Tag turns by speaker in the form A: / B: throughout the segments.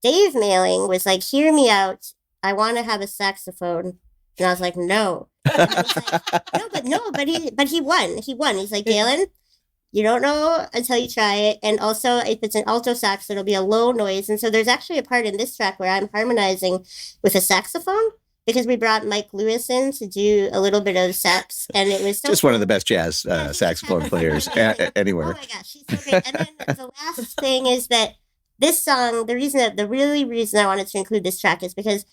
A: Dave mailing was like, hear me out. I want to have a saxophone. And I was like, no. And he's like, no, but he won. He won. He's like, Gaelynn, you don't know until you try it. And also, if it's an alto sax, it'll be a low noise. And so there's actually a part in this track where I'm harmonizing with a saxophone because we brought Mike Lewis in to do a little bit of sax. And it was so
B: just
A: cool.
B: one of the best jazz saxophone players anywhere.
A: Oh my gosh, she's so great. And then the last thing is that this song, the reason I wanted to include this track is because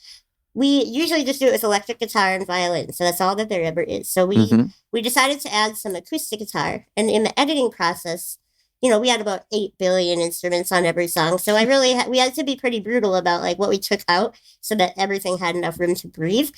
A: we usually just do it with electric guitar and violin. So that's all that there ever is. So we decided to add some acoustic guitar. And in the editing process, we had about 8 billion instruments on every song. So we had to be pretty brutal about like what we took out so that everything had enough room to breathe.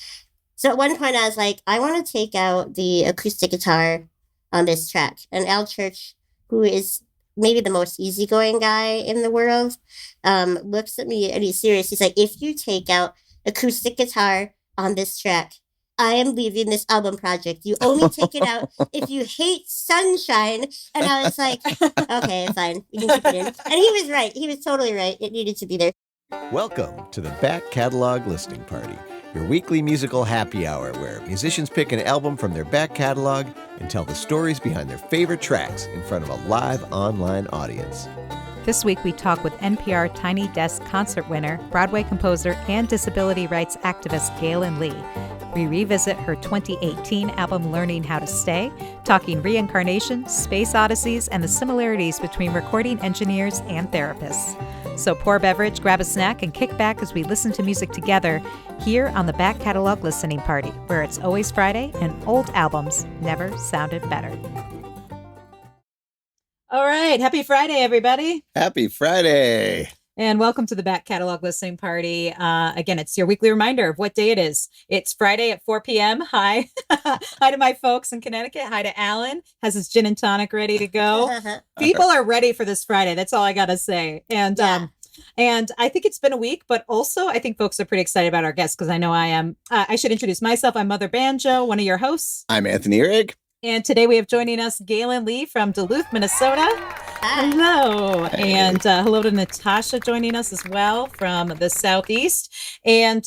A: So at one point I was like, I want to take out the acoustic guitar on this track. And Al Church, who is maybe the most easygoing guy in the world, looks at me and he's serious. He's like, if you take out acoustic guitar on this track, I am leaving this album project. You only take it out if you hate sunshine. And I was like, okay, fine. We can keep it in. And he was right. He was totally right. It needed to be there.
B: Welcome to the Back Catalog Listening Party, your weekly musical happy hour where musicians pick an album from their back catalog and tell the stories behind their favorite tracks in front of a live online audience.
C: This week we talk with NPR Tiny Desk concert winner, Broadway composer, and disability rights activist Gaelynn Lea. We revisit her 2018 album Learning How to Stay, talking reincarnation, space odysseys, and the similarities between recording engineers and therapists. So pour a beverage, grab a snack, and kick back as we listen to music together here on the Back Catalog Listening Party, where it's always Friday and old albums never sounded better. All right. Happy Friday, everybody.
B: Happy Friday.
C: And welcome to the Back Catalog Listening Party. Again, it's your weekly reminder of what day it is. It's Friday at 4 p.m. Hi. Hi to my folks in Connecticut. Hi to Alan. Has his gin and tonic ready to go. People are ready for this Friday. That's all I got to say. And I think it's been a week, but also I think folks are pretty excited about our guests because I know I am. I should introduce myself. I'm Mother Banjo, one of your hosts.
B: I'm Anthony Ihrig.
C: And today we have joining us Gaelynn Lea from Duluth, Minnesota. Hi. Hello. Hey. And hello to Natasha joining us as well from the Southeast. And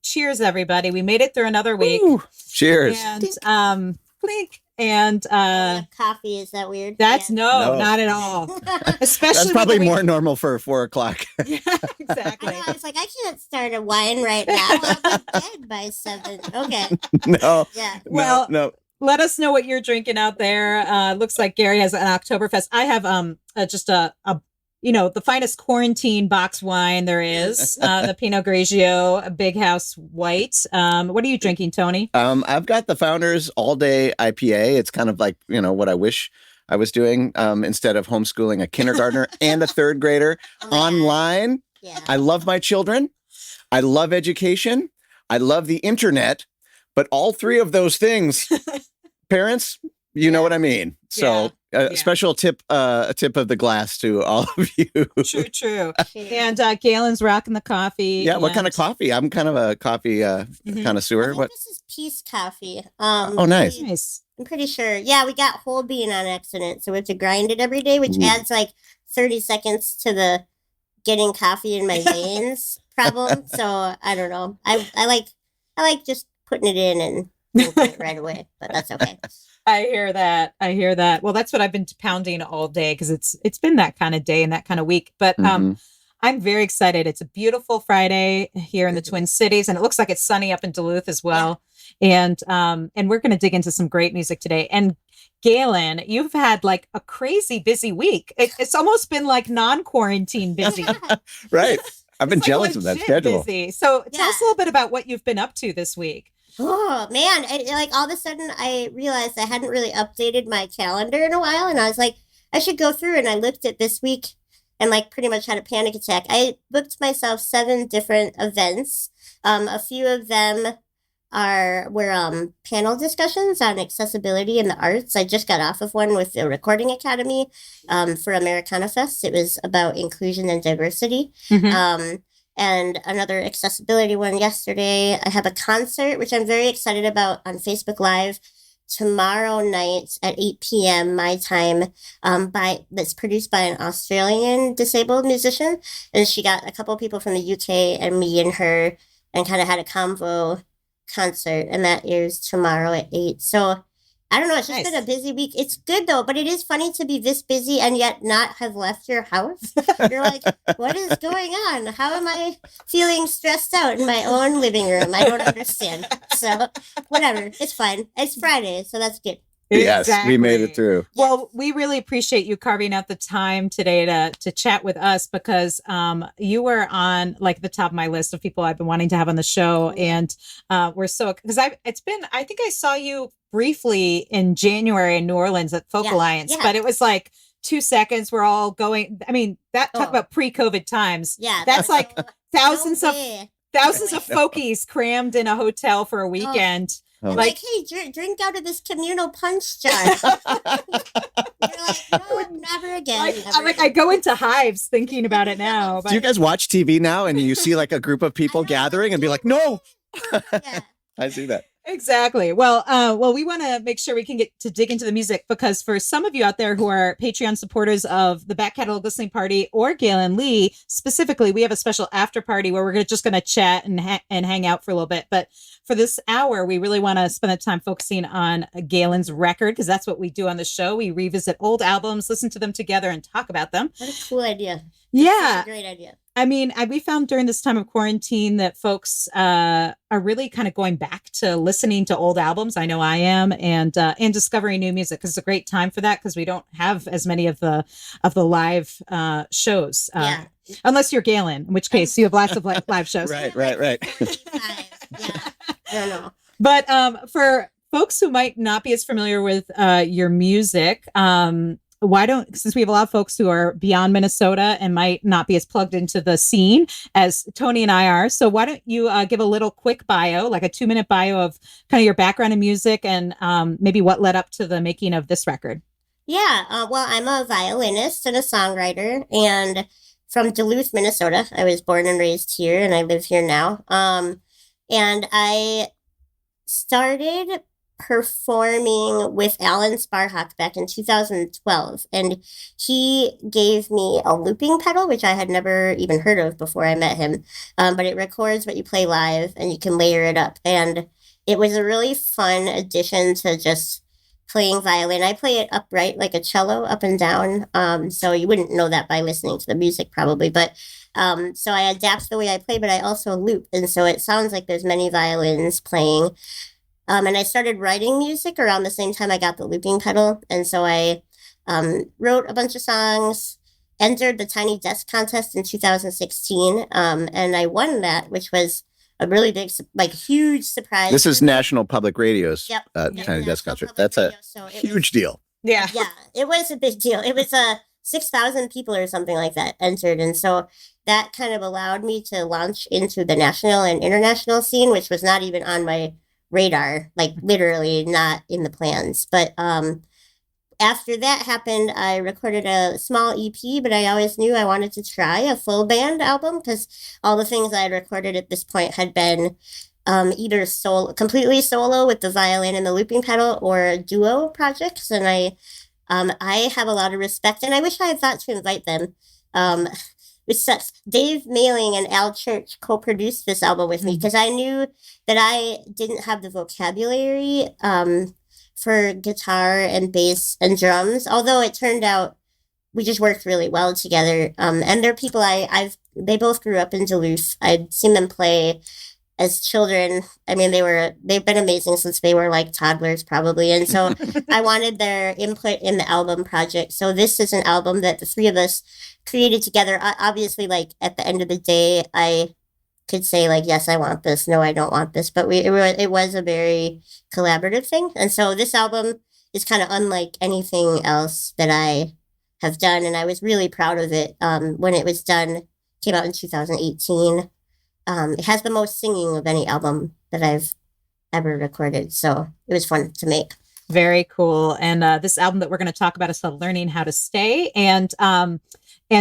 C: cheers, everybody. We made it through another week.
B: Ooh, cheers.
C: And clink. And
A: coffee, is that weird?
C: That's no, not at all. Especially
B: that's probably more normal for 4 o'clock.
C: Yeah, exactly.
A: I was like, I can't start a wine right now. I'll be dead by 7. Okay.
B: No.
A: Yeah.
C: Well,
B: no.
C: Let us know what you're drinking out there. Looks like Gary has an Oktoberfest. I have just a the finest quarantine box wine there is. The Pinot Grigio, a Big House White. What are you drinking, Tony?
B: I've got the Founders All Day IPA. It's kind of like, what I wish I was doing instead of homeschooling a kindergartner and a 3rd grader online.
A: Yeah.
B: I love my children. I love education. I love the internet. But all 3 of those things, parents, you know what I mean. So a special tip of the glass to all of you.
C: True. And Gaelynn's rocking the coffee.
B: Yeah. What kind of coffee? I'm kind of a coffee connoisseur.
A: What? This is Peace Coffee.
B: Oh, nice.
C: Nice.
A: I'm pretty sure. Yeah, we got whole bean on accident, so we have to grind it every day, which adds like 30 seconds to the getting coffee in my veins problem. So I don't know. I like just putting it in and drinking it right away, but that's okay.
C: I hear that. Well, that's what I've been pounding all day because it's been that kind of day and that kind of week. But I'm very excited. It's a beautiful Friday here in the Twin Cities, and it looks like it's sunny up in Duluth as well. Yeah. And we're going to dig into some great music today. And Gaelynn, you've had like a crazy busy week. It's almost been like non-quarantine busy.
B: Right. I've been jealous of that schedule.
C: Busy. So tell us a little bit about what you've been up to this week.
A: Oh, man. All of a sudden, I realized I hadn't really updated my calendar in a while. And I was like, I should go through. And I looked at this week and pretty much had a panic attack. I booked myself 7 different events. A few of them were panel discussions on accessibility in the arts. I just got off of one with the Recording Academy for Americana Fest. It was about inclusion and diversity. Mm-hmm. And another accessibility one yesterday. I have a concert, which I'm very excited about on Facebook Live tomorrow night at 8 p.m. my time, that's produced by an Australian disabled musician, and she got a couple people from the UK and me and her, and kind of had a convo concert, and that airs tomorrow at 8. So I don't know. It's just been a busy week. It's good though, but it is funny to be this busy and yet not have left your house. You're like, what is going on? How am I feeling stressed out in my own living room? I don't understand. So whatever. It's fine. It's Friday, so that's good.
B: Yes, we made it through.
C: Well, we really appreciate you carving out the time today to chat with us, because you were on like the top of my list of people I've been wanting to have on the show, and we're so, because I think I saw you briefly in January in New Orleans at Folk Alliance, but it was like 2 seconds. We're all going. I mean, talk about pre-COVID times.
A: Yeah,
C: that's like thousands of folkies crammed in a hotel for a weekend.
A: Like, hey, drink out of this communal punch jar. You're like, no, never again.
C: I go into hives thinking about it now. But...
B: Do you guys watch TV now and you see like a group of people gathering and be like, no?
A: Yeah.
B: I see that.
C: Exactly. Well, we want to make sure we can get to dig into the music, because for some of you out there who are Patreon supporters of the Back Catalog Listening Party or Gaelynn Lea specifically, we have a special after party where we're just going to chat and hang out for a little bit. But for this hour, we really want to spend the time focusing on Gaelynn's record, because that's what we do on the show. We revisit old albums, listen to them together, and talk about them.
A: What a cool idea.
C: Yeah.
A: That's a great idea.
C: I mean, we found during this time of quarantine that folks are really kind of going back to listening to old albums. I know I am, and discovering new music, because it's a great time for that, because we don't have as many of the live shows. Unless you're Gaelynn, in which case you have lots of live shows.
B: Right.
A: Yeah. I don't know.
C: But for folks who might not be as familiar with your music, since we have a lot of folks who are beyond Minnesota and might not be as plugged into the scene as Tony and I are. So why don't you give a little quick bio, like a 2-minute bio of kind of your background in music, and maybe what led up to the making of this record?
A: Yeah. Well, I'm a violinist and a songwriter, and from Duluth, Minnesota. I was born and raised here, and I live here now. And I started performing with Alan Sparhawk back in 2012, and he gave me a looping pedal, which I had never even heard of before I met him, but it records what you play live and you can layer it up, and it was a really fun addition to just playing violin. I play it upright like a cello, up and down, so you wouldn't know that by listening to the music probably, but so I adapt the way I play, but I also loop, and so it sounds like there's many violins playing. And I started writing music around the same time I got the looping pedal. And so I wrote a bunch of songs, entered the Tiny Desk Contest in 2016, and I won that, which was a really big, huge surprise.
B: This is National Public Radio's Tiny Desk Concert. That's a huge deal.
A: Yeah. Yeah, it was a big deal. It was 6,000 people or something like that entered. And so that kind of allowed me to launch into the national and international scene, which was not even on my radar, like literally not in the plans. But after that happened, I recorded a small EP, but I always knew I wanted to try a full band album, because all the things I had recorded at this point had been either completely solo with the violin and the looping pedal, or duo projects. And I have a lot of respect, and I wish I had thought to invite them. Dave Mailing and Al Church co-produced this album with me, because I knew that I didn't have the vocabulary for guitar and bass and drums, although it turned out we just worked really well together. And they're people they both grew up in Duluth. I'd seen them play as children. I mean, they've been amazing since they were like toddlers probably. And so I wanted their input in the album project. So this is an album that the three of us created together. Obviously, like at the end of the day, I could say like, yes, I want this. No, I don't want this. But it was a very collaborative thing. And so this album is kind of unlike anything else that I have done. And I was really proud of it when it was done. Came out in 2018. It has the most singing of any album that I've ever recorded, so it was fun to make.
C: Very cool. And this album that we're going to talk about is called Learning How to Stay. And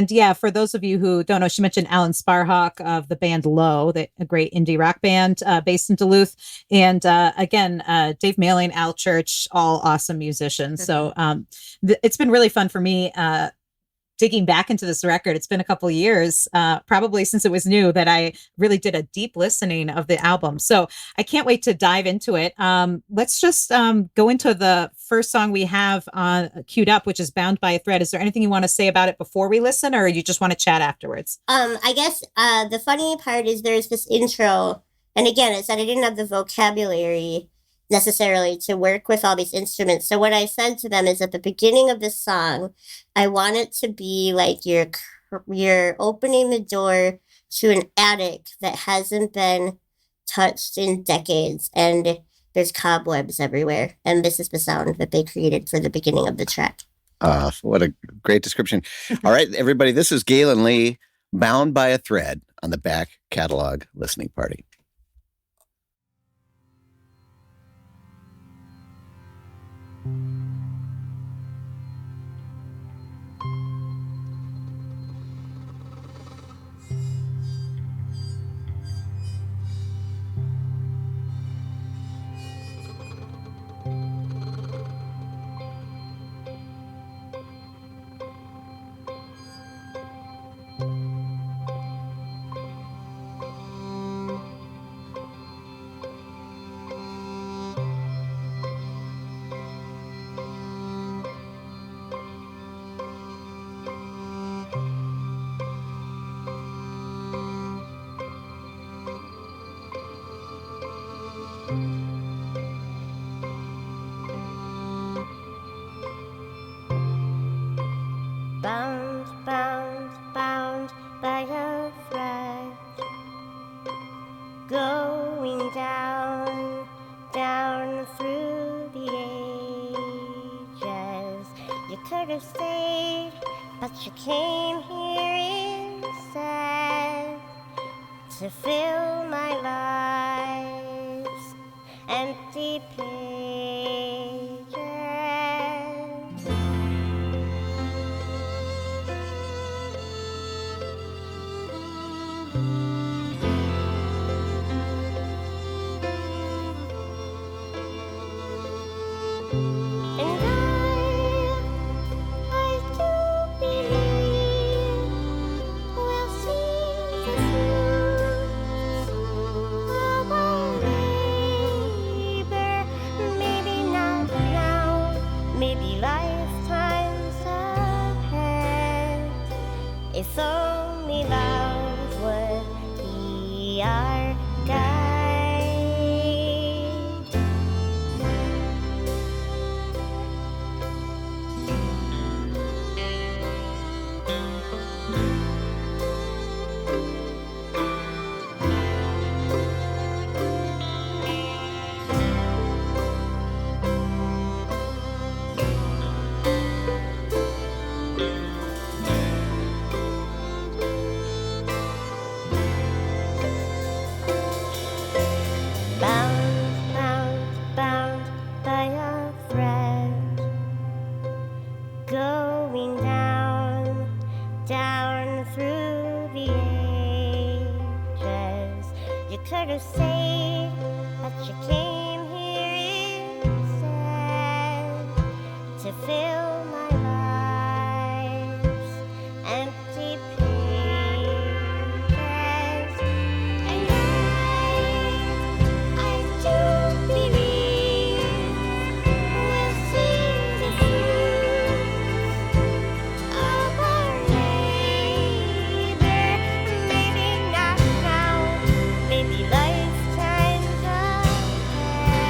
C: yeah, for those of you who don't know, she mentioned Alan Sparhawk of the band Low, a great indie rock band based in Duluth. And again, Dave Mailing, Al Church, all awesome musicians. So it's been really fun for me digging back into this record. It's been a couple of years, probably since it was new, that I really did a deep listening of the album. So I can't wait to dive into it. Let's just go into the first song we have queued up, which is Bound by a Thread. Is there anything you want to say about it before we listen, or you just want to chat afterwards?
A: I guess the funny part is there's this intro, and again, it's that I didn't have the vocabulary necessarily to work with all these instruments. So what I said to them is at the beginning of this song, I want it to be like you're opening the door to an attic that hasn't been touched in decades, and there's cobwebs everywhere. And this is the sound that they created for the beginning of the track.
B: What a great description. All right, everybody, this is Gaelynn Lea, Bound by a Thread on the Back Catalog Listening Party.
A: Bound, bound, bound by a thread, going down, down through the ages. You could have stayed, but you came here instead to fill my life's empty pages. And I do believe we'll see the fruits of our labor. Maybe not now, maybe lifetimes ahead. If only love would be our guide. Bound, bound, bound by a thread, going down, down through the ages. You could have stayed, but you came here instead to fill my life's empty pages. And I do believe we'll see the fruits of our labor. Maybe not now, maybe lifetimes ahead.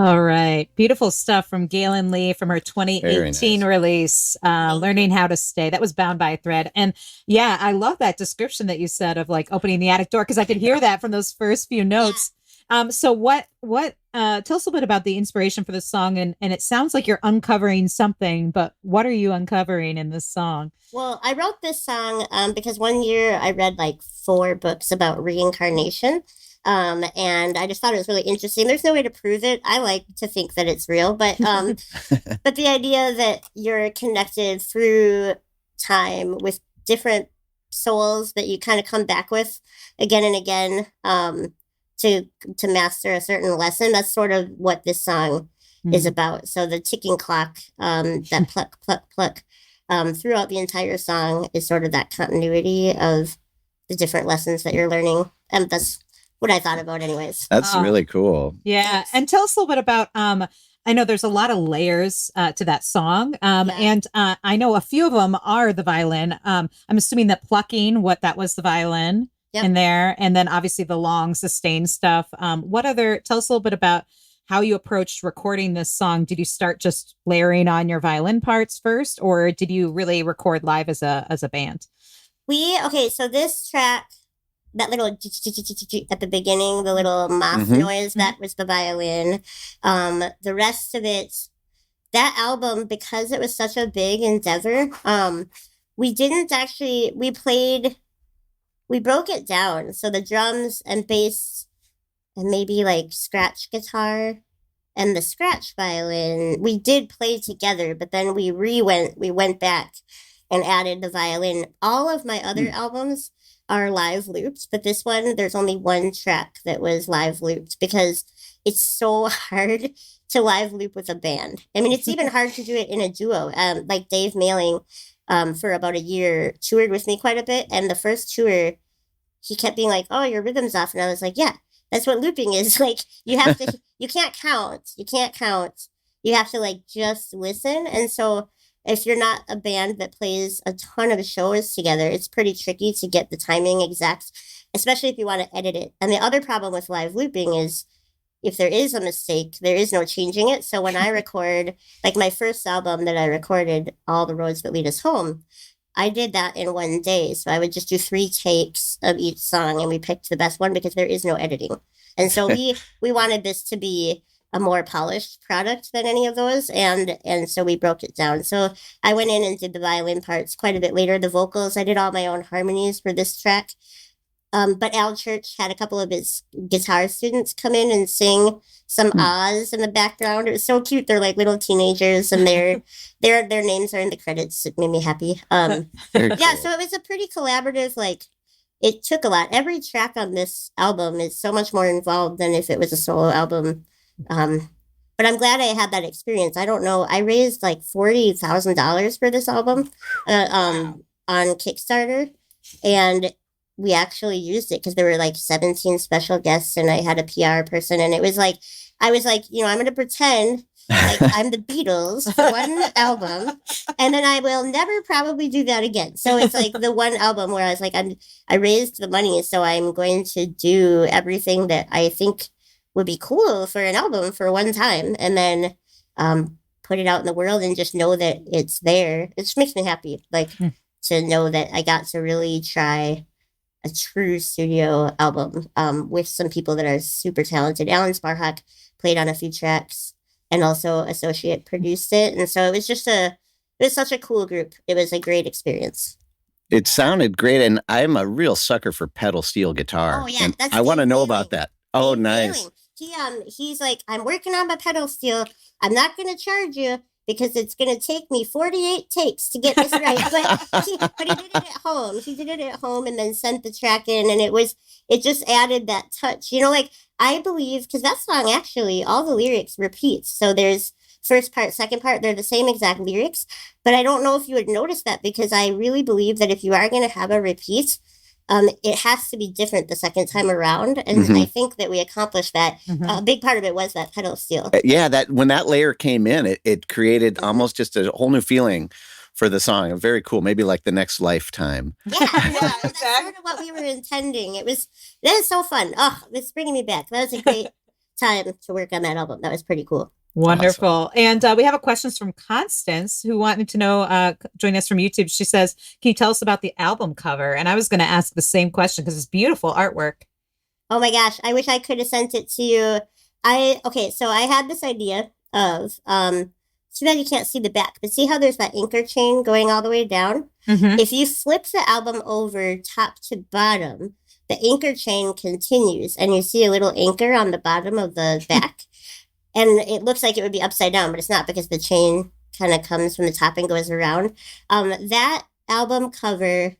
C: All right. Beautiful stuff from Gaelynn Lea from her 2018
B: nice.
C: release, Learning How to Stay. That was Bound by a Thread. And yeah, I love that description that you said of like opening the attic door, because I could hear that from those first few notes. So tell us a bit about the inspiration for this song. And it sounds like you're uncovering something, but what are you uncovering in this song?
A: Well, I wrote this song because one year I read like 4 books about reincarnation. And I just thought it was really interesting. There's no way to prove it. I like to think that it's real, but but the idea that you're connected through time with different souls that you kind of come back with again and again to master a certain lesson. That's sort of what this song is about. So the ticking clock, that pluck, pluck, pluck, throughout the entire song is sort of that continuity of the different lessons that you're learning. And that's what I thought about anyways.
B: That's really cool.
C: Yeah. And tell us a little bit about, I know there's a lot of layers to that song. And I know a few of them are the violin. I'm assuming that plucking, that was the violin in there. And then obviously the long sustained stuff. Tell us a little bit about how you approached recording this song. Did you start just layering on your violin parts first, or did you really record live as a band?
A: So this track, that little at the beginning, the little moth noise, that was the violin. The rest of it, that album, because it was such a big endeavor, we broke it down. So the drums and bass and maybe like scratch guitar and the scratch violin, we did play together, but then we went back and added the violin. All of my other albums are live looped, but this one, there's only one track that was live looped because it's so hard to live loop with a band. I mean, it's even hard to do it in a duo. Like Dave Mailing, for about a year, toured with me quite a bit. And the first tour, he kept being like, "Oh, your rhythm's off." And I was like, "Yeah, that's what looping is." Like, you have to, you can't count. You have to like just listen. And so if you're not a band that plays a ton of shows together, it's pretty tricky to get the timing exact, especially if you want to edit it. And the other problem with live looping is if there is a mistake, there is no changing it. So when I record, like my first album that I recorded, All the Roads That Lead Us Home, I did that in one day. So I would just do 3 takes of each song and we picked the best one because there is no editing. And so we wanted this to be a more polished product than any of those, and so we broke it down. So I went in and did the violin parts quite a bit later. The vocals, I did all my own harmonies for this track. But Al Church had a couple of his guitar students come in and sing some ahs in the background. It was so cute. They're like little teenagers, and their names are in the credits. It made me happy.
B: Cool.
A: So it was a pretty collaborative. Like, it took a lot. Every track on this album is so much more involved than if it was a solo album. But I'm glad I had that experience. I don't know. I raised like $40,000 for this album on Kickstarter, and we actually used it because there were like 17 special guests, and I had a PR person, and it was like, I was like, I'm going to pretend like I'm the Beatles for one album, and then I will never probably do that again. So it's like the one album where I was like, I raised the money, so I'm going to do everything that I think would be cool for an album for one time, and then put it out in the world and just know that it's there. It just makes me happy, like to know that I got to really try a true studio album with some people that are super talented. Alan Sparhawk played on a few tracks and also associate produced it. And so it was such a cool group. It was a great experience.
B: It sounded great. And I'm a real sucker for pedal steel guitar.
A: Oh, yeah.
B: I want to know about that. Oh, nice.
A: He's like, "I'm working on my pedal steel. I'm not going to charge you because it's going to take me 48 takes to get this right." But he did it at home. He did it at home and then sent the track in. And it just added that touch. Like, I believe, because that song actually, all the lyrics repeat. So there's first part, second part, they're the same exact lyrics. But I don't know if you would notice that, because I really believe that if you are going to have a repeat, it has to be different the second time around. And I think that we accomplished that. A big part of it was that pedal steel.
B: Yeah, that when that layer came in, it created almost just a whole new feeling for the song. Very cool. Maybe like the next lifetime.
A: Yeah, exactly. That's sort of what we were intending. That is so fun. Oh, it's bringing me back. That was a time to work on that album. That was pretty cool.
C: Wonderful. Awesome. And we have a question from Constance, who wanted to know, join us from YouTube. She says, can you tell us about the album cover? And I was going to ask the same question because it's beautiful artwork.
A: Oh my gosh. I wish I could have sent it to you. So I had this idea of, too bad you can't see the back, but see how there's that anchor chain going all the way down? Mm-hmm. If you flip the album over top to bottom, the anchor chain continues and you see a little anchor on the bottom of the back. And it looks like it would be upside down, but it's not because the chain kind of comes from the top and goes around. That album cover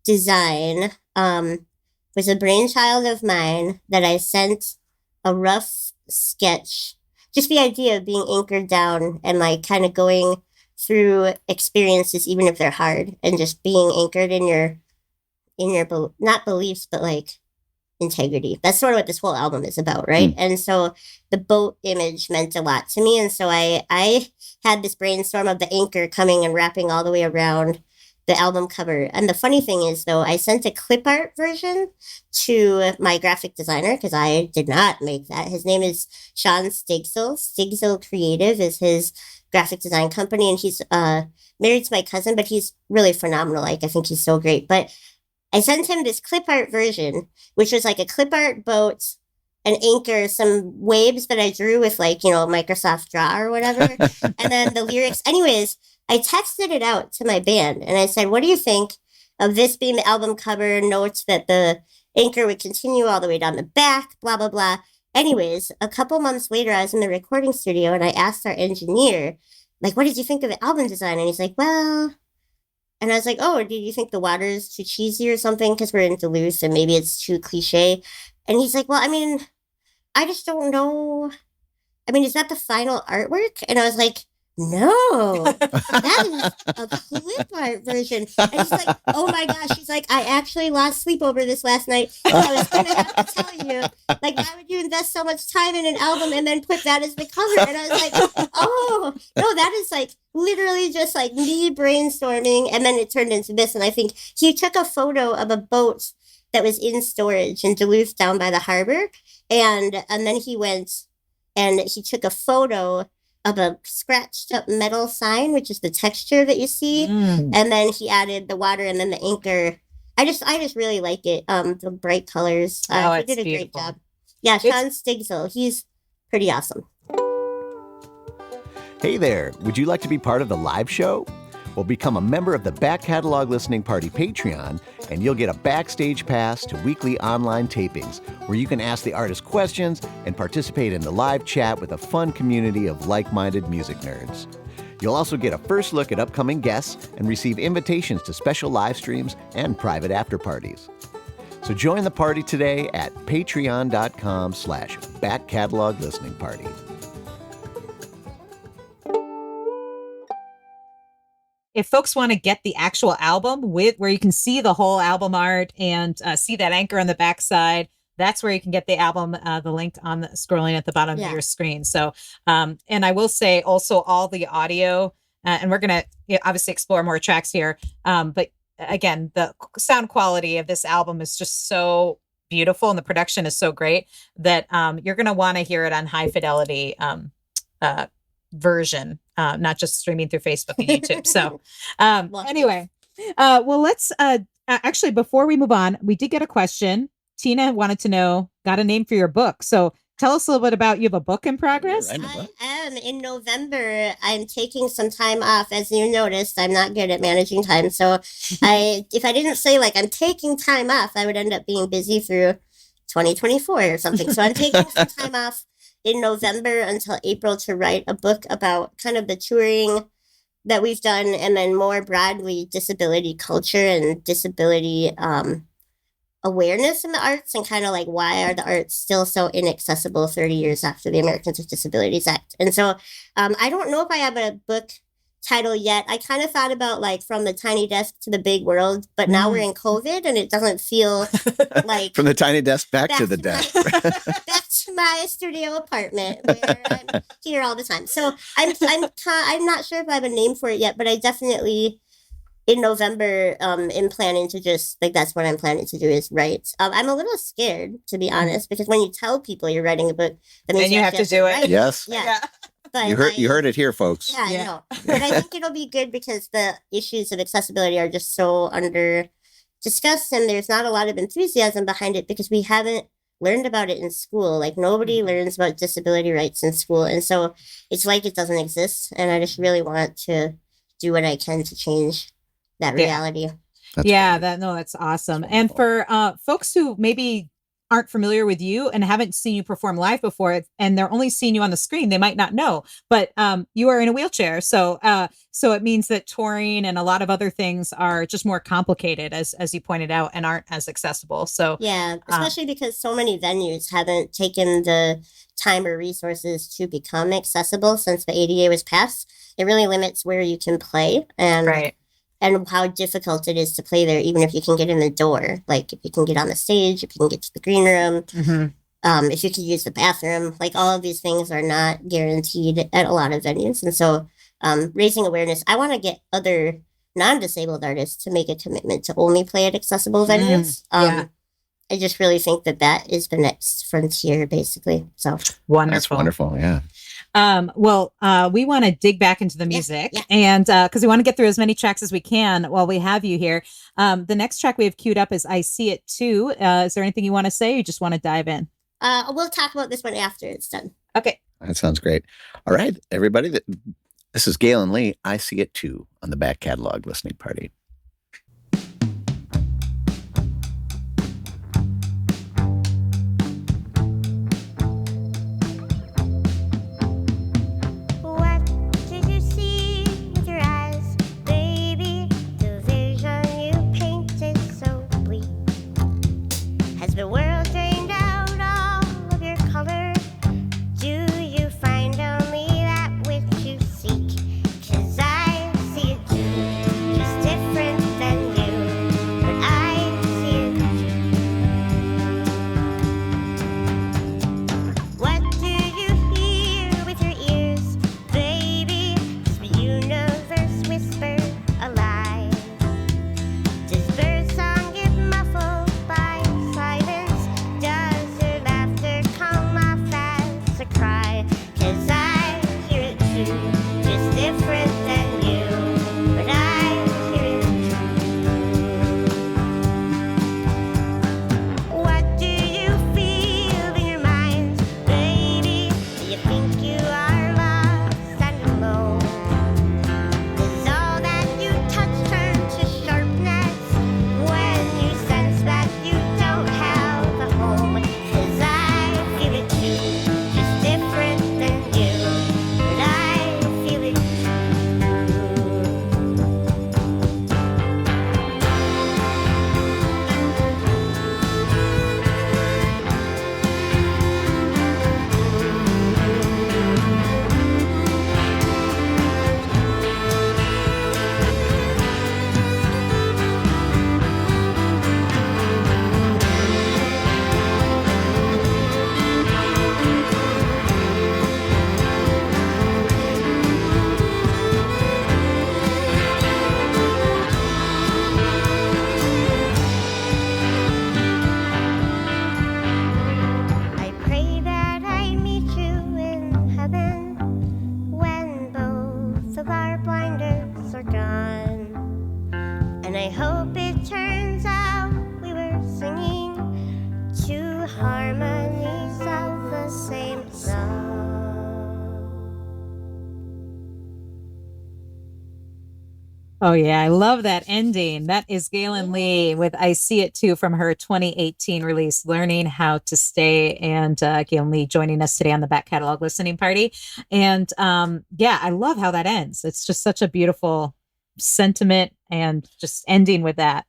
A: design was a brainchild of mine that I sent a rough sketch. Just the idea of being anchored down and like kind of going through experiences, even if they're hard, and just being anchored in your not beliefs, but like integrity. That's sort of what this whole album is about, right? And so the boat image meant a lot to me. And so I had this brainstorm of the anchor coming and wrapping all the way around the album cover. And the funny thing is, though, I sent a clip art version to my graphic designer because I did not make that. His name is Sean Stigsel. Stigsel Creative is his graphic design company. And he's married to my cousin, but he's really phenomenal. Like, I think he's so great. But I sent him this clip art version, which was like a clip art boat, an anchor, some waves that I drew with like, Microsoft Draw or whatever. And then the lyrics. Anyways, I texted it out to my band and I said, what do you think of this being the album cover? Notes that the anchor would continue all the way down the back, blah, blah, blah. Anyways, a couple months later, I was in the recording studio and I asked our engineer, like, what did you think of the album design? And he's like, well... And I was like, oh, do you think the water is too cheesy or something? Because we're in Duluth and maybe it's too cliche. And he's like, well, I mean, I just don't know. I mean, is that the final artwork? And I was like, no, that is a clip art version. And he's like, oh my gosh. He's like, I actually lost sleep over this last night. And I was going to have to tell you, like, why would you invest so much time in an album and then put that as the cover? And I was like, oh, no, that is like literally just like me brainstorming. And then it turned into this. And I think he took a photo of a boat that was in storage in Duluth down by the harbor. And then he went and he took a photo of a scratched up metal sign, which is the texture that you see. And then he added the water and then the anchor. I just really like it. The bright colors. He did a great job. Yeah, Sean Stigsel. He's pretty awesome.
B: Hey there. Would you like to be part of the live show? Well, become a member of the Back Catalog Listening Party Patreon, and you'll get a backstage pass to weekly online tapings where you can ask the artist questions and participate in the live chat with a fun community of like-minded music nerds. You'll also get a first look at upcoming guests and receive invitations to special live streams and private after parties. So join the party today at patreon.com/Back Catalog Listening Party.
C: If folks want to get the actual album where you can see the whole album art and see that anchor on the backside, that's where you can get the album, the link on scrolling at the bottom of your screen. So, and I will say also all the audio, and we're going to obviously explore more tracks here. But again, the sound quality of this album is just so beautiful and the production is so great that you're going to want to hear it on high fidelity version, not just streaming through Facebook and YouTube. So anyway, well, let's actually, before we move on, we did get a question. Tina wanted to know, got a name for your book. So tell us a little bit about, you have a book in progress?
A: I am. In November, I'm taking some time off. As you noticed, I'm not good at managing time. So if I didn't say like I'm taking time off, I would end up being busy through 2024 or something. So I'm taking some time off in November until April to write a book about kind of the touring that we've done, and then more broadly disability culture and disability awareness in the arts, and kind of like why are the arts still so inaccessible 30 years after the Americans with Disabilities Act. And so I don't know if I have a book title yet. I kind of thought about like From the Tiny Desk to the Big World, but now we're in COVID and it doesn't feel like
B: from the tiny desk back to the desk.
A: Back to my studio apartment where I'm here all the time. So I'm not sure if I have a name for it yet, but I definitely in November, am planning to just like that's what I'm planning to do is write. I'm a little scared, to be honest, because when you tell people you're writing a book, that means
D: And you have to do it.
A: write
B: Yes.
A: Yeah. But
B: You heard it here, folks.
A: Yeah, I know. But I think it'll be good because the issues of accessibility are just so under discussed, and there's not a lot of enthusiasm behind it because we haven't learned about it in school. Like nobody learns about disability rights in school, and so it's like it doesn't exist. And I just really want to do what I can to change that reality.
C: That's awesome. And for folks who maybe aren't familiar with you and haven't seen you perform live before, and they're only seeing you on the screen, they might not know, but you are in a wheelchair. So it means that touring and a lot of other things are just more complicated, as you pointed out, and aren't as accessible. So
A: yeah, especially because so many venues haven't taken the time or resources to become accessible since the ADA was passed. It really limits where you can play and how difficult it is to play there, even if you can get in the door. Like if you can get on the stage, if you can get to the green room, if you can use the bathroom, like all of these things are not guaranteed at a lot of venues. And so raising awareness, I want to get other non-disabled artists to make a commitment to only play at accessible venues. I just really think that is the next frontier, basically. So
C: wonderful.
B: That's wonderful. Yeah.
C: We want to dig back into the music and because we want to get through as many tracks as we can while we have you here. The next track we have queued up is I See It Too. Is there anything you want to say or you just want to dive in?
A: We'll talk about this one after it's done.
C: Okay.
B: That sounds great. All right, everybody. This is Gaelynn Lea. I See It Too on the Back Catalog Listening Party.
C: Oh, yeah. I love that ending. That is Gaelynn Lea with I See It Too from her 2018 release, Learning How to Stay. And Gaelynn Lea joining us today on the Back Catalog Listening Party. And I love how that ends. It's just such a beautiful sentiment and just ending with that.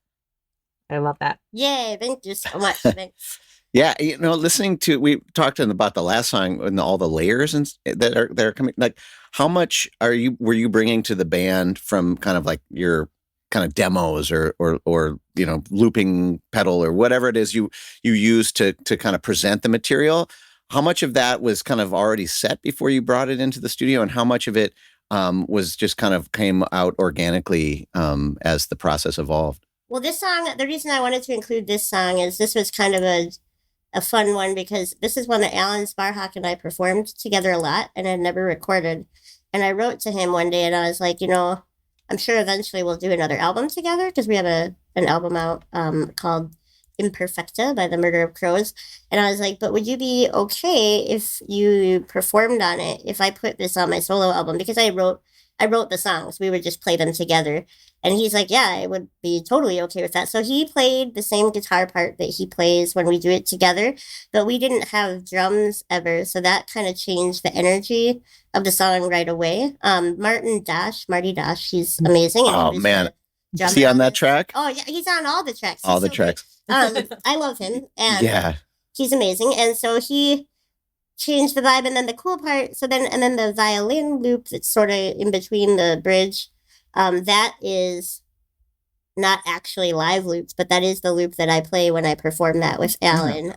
C: I love that.
A: Yay. Thank you so much. Thanks.
B: Yeah, listening to, we talked about the last song and all the layers and that are coming. Like, how much were you bringing to the band from kind of like your kind of demos or looping pedal or whatever it is you use to kind of present the material? How much of that was kind of already set before you brought it into the studio, and how much of it was just kind of came out organically as the process evolved?
A: Well, this song, the reason I wanted to include this song is this was kind of a fun one because this is one that Alan Sparhawk and I performed together a lot and had never recorded. And I wrote to him one day and I was like, I'm sure eventually we'll do another album together because we have an album out called Imperfecta by the Murder of Crows. And I was like, but would you be okay if you performed on it, if I put this on my solo album? Because I wrote the songs. We would just play them together. And he's like, yeah, I would be totally okay with that. So he played the same guitar part that he plays when we do it together, but we didn't have drums ever. So that kind of changed the energy of the song right away. Marty Dash, he's amazing. And
B: Oh, man. Is he on that track?
A: Oh, yeah, he's on all the tracks.
B: All the tracks.
A: I love him. And
B: Yeah.
A: he's amazing. And so he changed the vibe. And then the cool part, and then the violin loop that's sort of in between the bridge, that is not actually live loops, but that is the loop that I play when I perform that with Alan.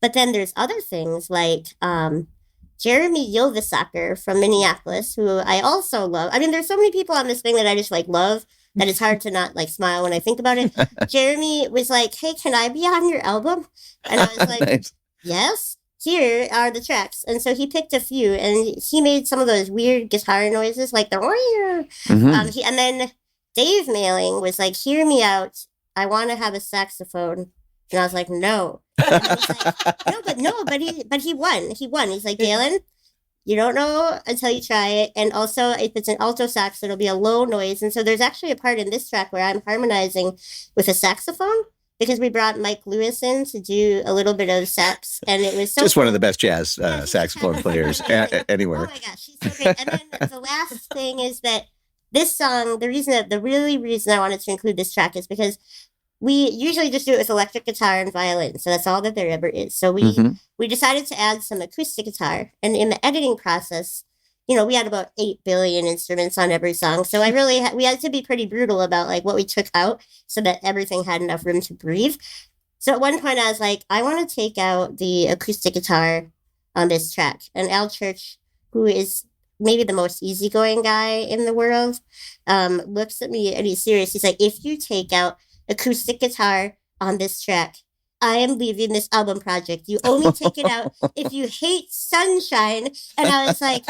A: But then there's other things like Jeremy Yildisacker from Minneapolis, who I also love. I mean, there's so many people on this thing that I just love that it's hard to not smile when I think about it. Jeremy was like, hey, can I be on your album? And I was like, nice. Yes, here are the tracks. And so he picked a few and he made some of those weird guitar noises like the and then Dave Mailing was like, hear me out. I want to have a saxophone. And I was like, no. And he was like, no, but he won. He won. He's like, Gaelynn, you don't know until you try it. And also, if it's an alto sax, it'll be a low noise. And so there's actually a part in this track where I'm harmonizing with a saxophone because we brought Mike Lewis in to do a little bit of sax. And it was so
B: just one of the best jazz saxophone players anywhere.
A: Oh my gosh, she's so great. And then the last thing is that this song, the reason I wanted to include this track is because we usually just do it with electric guitar and violin. So that's all that there ever is. So we decided to add some acoustic guitar. And in the editing process, we had about 8 billion instruments on every song. So we had to be pretty brutal about what we took out so that everything had enough room to breathe. So at one point I was like, I want to take out the acoustic guitar on this track. And Al Church, who is maybe the most easygoing guy in the world, looks at me and he's serious. He's like, if you take out acoustic guitar on this track, I am leaving this album project. You only take it out if you hate sunshine. And I was like,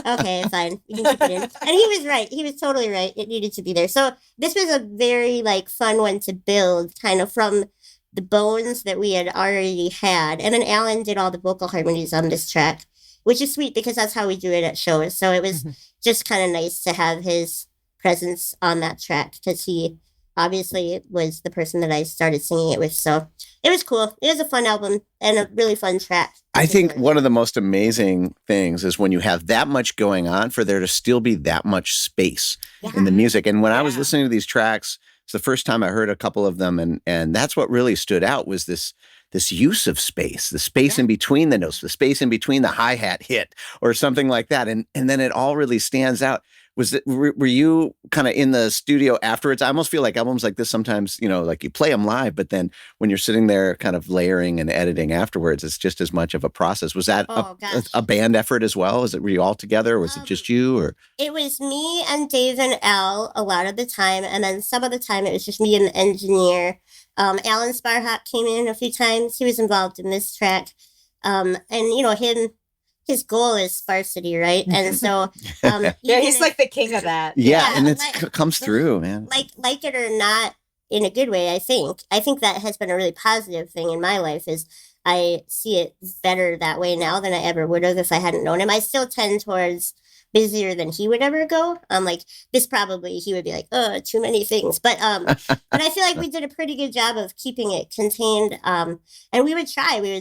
A: okay, fine. We can keep it in. And he was right. He was totally right. It needed to be there. So this was a very fun one to build kind of from the bones that we had already had. And then Alan did all the vocal harmonies on this track, which is sweet because that's how we do it at shows. So it was just kind of nice to have his presence on that track because he obviously was the person that I started singing it with. So it was cool. It was a fun album and a really fun track.
B: I think one of the most amazing things is when you have that much going on for there to still be that much space in the music. And when I was listening to these tracks, it's the first time I heard a couple of them. And that's what really stood out was this use of space, the space in between the notes, the space in between the hi-hat hit or something like that. And then it all really stands out. Were you kind of in the studio afterwards? I almost feel like albums like this sometimes, you play them live, but then when you're sitting there kind of layering and editing afterwards, it's just as much of a process. Was that a band effort as well? Were you all together or was it just you? Or
A: it was me and Dave and Al a lot of the time. And then some of the time it was just me and the engineer. Alan Sparhawk came in a few times. He was involved in this track. And his goal is sparsity, right? And so,
C: he's like the king of that.
B: Yeah, and it comes through, man.
A: Like it or not, in a good way. I think that has been a really positive thing in my life. Is I see it better that way now than I ever would have if I hadn't known him. I still tend towards busier than he would ever go. This probably he would be like, oh, too many things. But I feel like we did a pretty good job of keeping it contained. And we would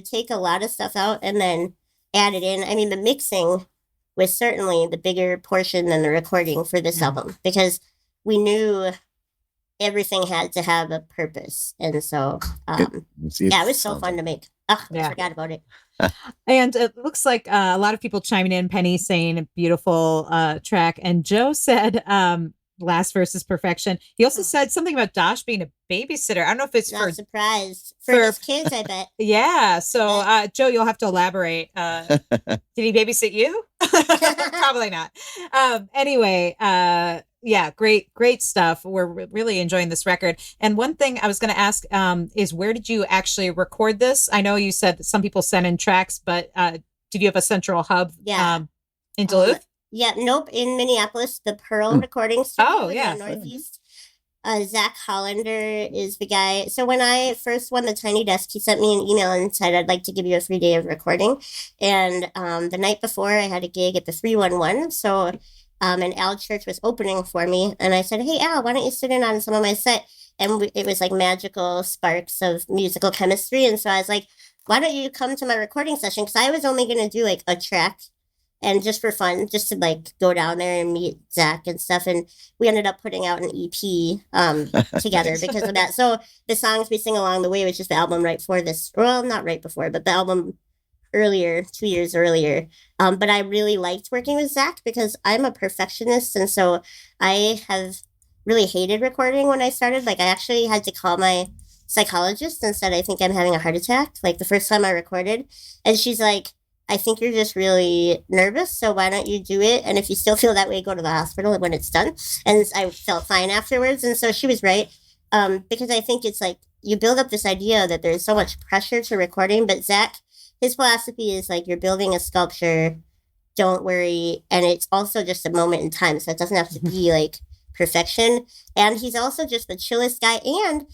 A: take a lot of stuff out and then added in. I mean, the mixing was certainly the bigger portion than the recording for this album because we knew everything had to have a purpose. And so, it was so fun to make. I forgot about it.
C: And it looks like a lot of people chiming in, Penny saying a beautiful track. And Joe said, last verse is perfection. He also said something about Dosh being a babysitter. I don't know if it's
A: not surprised for his kids, I bet.
C: Yeah. So, Joe, you'll have to elaborate. Did he babysit you? Probably not. Anyway, yeah, great stuff. We're really enjoying this record. And one thing I was going to ask is, where did you actually record this? I know you said that some people sent in tracks, but did you have a central hub in Duluth?
A: Yeah, nope. In Minneapolis, the Pearl Recording Studio in the Northeast. Zach Hollander is the guy. So when I first won the Tiny Desk, he sent me an email and said, I'd like to give you a free day of recording. And the night before, I had a gig at the 311. So, and Al Church was opening for me. And I said, hey, Al, why don't you sit in on some of my set? And it was like magical sparks of musical chemistry. And so I was like, why don't you come to my recording session? Because I was only going to do like a track. And just for fun, just to like go down there and meet Zach and stuff. And we ended up putting out an EP together because of that. So the songs we sing along the way, which is the album right before this, well, not right before, but the album earlier, 2 years earlier. But I really liked working with Zach because I'm a perfectionist. And so I have really hated recording when I started. Like I actually had to call my psychologist and said, I think I'm having a heart attack. Like the first time I recorded. And she's like, I think you're just really nervous, so why don't you do it? And if you still feel that way, go to the hospital when it's done. And I felt fine afterwards. And so she was right, because I think it's like you build up this idea that there's so much pressure to recording. But Zach, his philosophy is like you're building a sculpture, don't worry. And it's also just a moment in time, so it doesn't have to be like perfection. And he's also just the chillest guy. And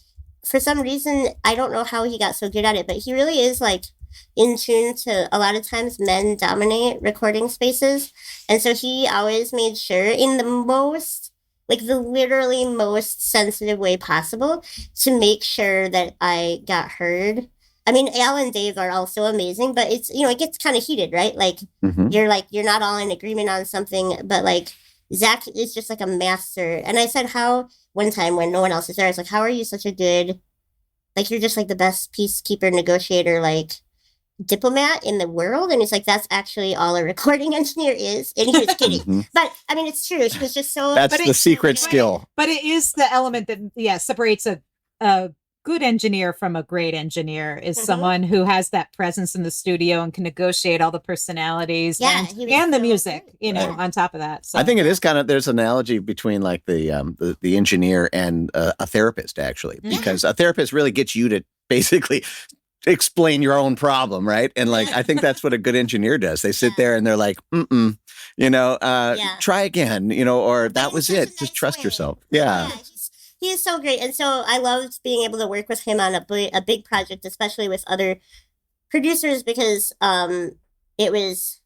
A: for some reason, I don't know how he got so good at it, but he really is like in tune to a lot of times men dominate recording spaces. And so he always made sure in the most, like the literally most sensitive way possible to make sure that I got heard. I mean, Al and Dave are also amazing, but it's, you know, it gets kind of heated, right? Like you're not all in agreement on something, but like Zach is just like a master. And I said, how one time when no one else is there, I was like, how are you such a good, like, you're just like the best peacekeeper, negotiator, like diplomat in the world. And he's like, that's actually all a recording engineer is. And he was kidding. But I mean, it's true. He was just so,
B: that's the secret skill.
C: But it is the element that separates a good engineer from a great engineer is someone who has that presence in the studio and can negotiate all the personalities and the music, you know, on top of that. So
B: I think it is kind of, there's an analogy between like the engineer and a therapist, actually, because a therapist really gets you to basically explain your own problem, right? And like, I think that's what a good engineer does. They sit there and they're like, you know, try again, you know, or that was it. Just trust yourself. Yeah.
A: He is so great. And so I loved being able to work with him on a big project, especially with other producers, because it was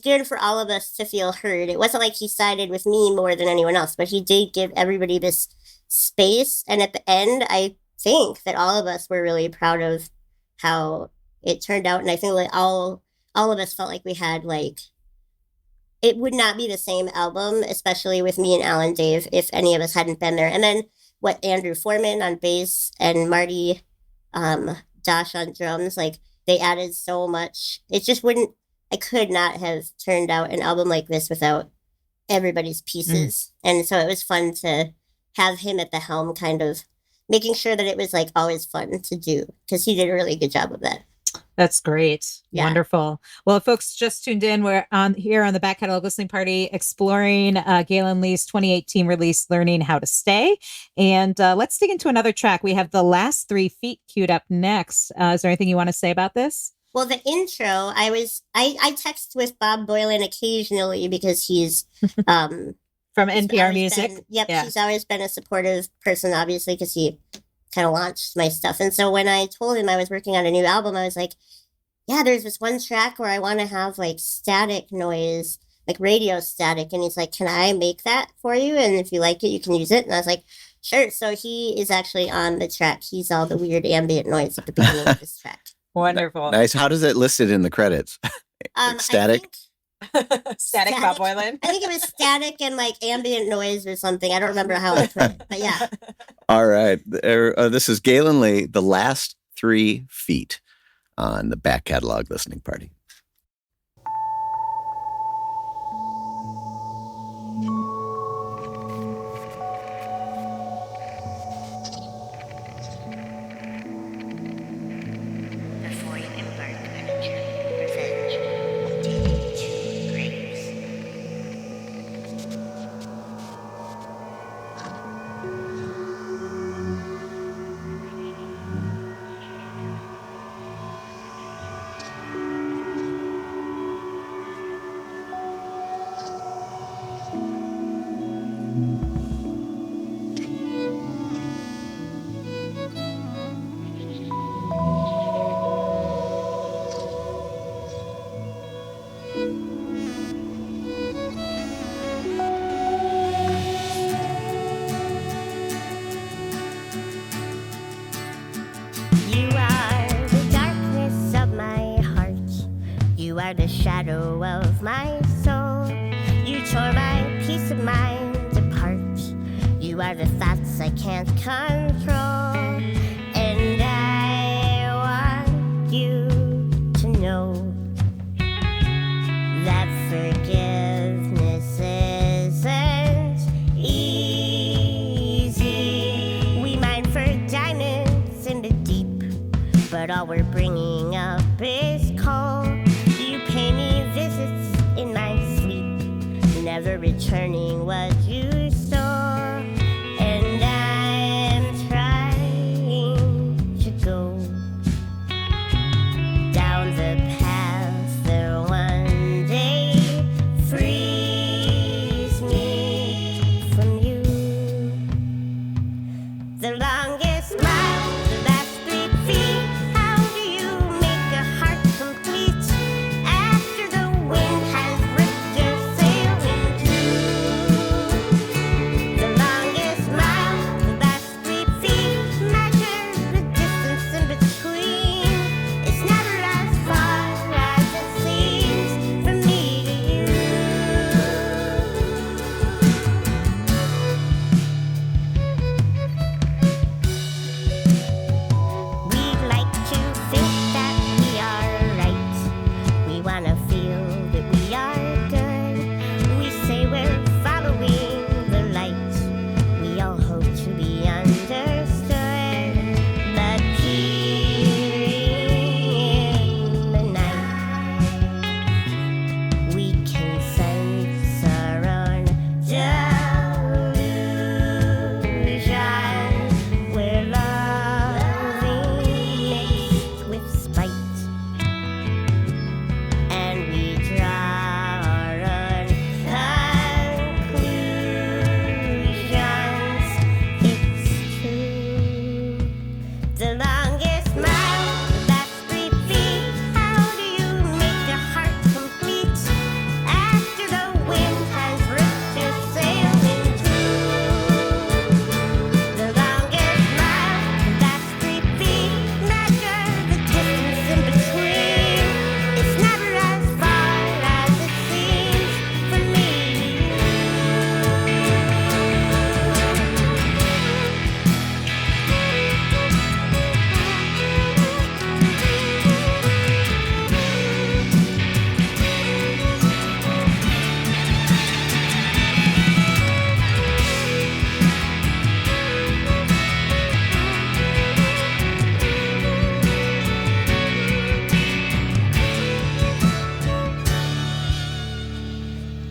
A: good for all of us to feel heard. It wasn't like he sided with me more than anyone else, but he did give everybody this space. And at the end, I think that all of us were really proud of how it turned out. And I think like all of us felt like we had like, it would not be the same album, especially with me and Al and Dave, if any of us hadn't been there. And then what Andrew Foreman on bass and Marty Dosh on drums, like they added so much. It just wouldn't, I could not have turned out an album like this without everybody's pieces. And so it was fun to have him at the helm, kind of making sure that it was like always fun to do, because he did a really good job of that.
C: That's great. Yeah. Wonderful. Well, if folks just tuned in, we're on here on the Back Catalog Listening Party exploring Gaelynn Lea's 2018 release, Learning How to Stay. And let's dig into another track. We have The Last 3 Feet queued up next. Is there anything you want to say about this?
A: Well, the intro, I text with Bob Boylan occasionally because he's
C: from NPR Music.
A: He's always been a supportive person, obviously, because he kind of launched my stuff. And so when I told him I was working on a new album, I was like, yeah, there's this one track where I want to have like static noise, like radio static. And he's like, can I make that for you? And if you like it, you can use it. And I was like, sure. So he is actually on the track. He's all the weird ambient noise at the beginning of this track.
C: Wonderful.
B: Nice. How does it listed in the credits? Static?
C: Static Bob Boylan.
A: I think it was static and like ambient noise or something. I don't remember how I put it, but yeah.
B: All right. This is Gaelynn Lea, The Last 3 Feet on the Back Catalog Listening Party.
A: Before you embark on a journey of revenge, take 2 great the shadow of my soul. You tore my peace of mind apart. You are the thoughts I can't control. And I want you to know that forgiveness isn't easy. We mine for diamonds in the deep, but all we're bringing up is coal. You pay me visits in my sleep, never returning what you stole. And I'm trying to go down the path that one day frees me from you. The longest mile, the last 3 feet. How do you make a heart complete after the wind has ripped your sail in two? The longest mile, the last 3 feet. Measure the distance in between. It's never as far as it seems from me to you. We like to think that we are right. We wanna feel that we are good. We say we're following the light. We all hope to be understood. But here in the night, we can sense our own delusion. We're loving mixed with spite, and we draw our own conclusions. It's true. The longest mile, the last 3 feet. How do you make a heart complete after the wind has ripped your sail in two? The longest mile, the last 3 feet. Measure the distance in between. It's never as far as it seems from me to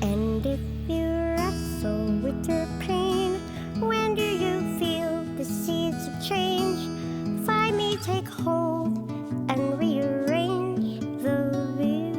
A: And if you wrestle with your pain, when do you feel the seeds of change? Find me, take hold, and rearrange the view.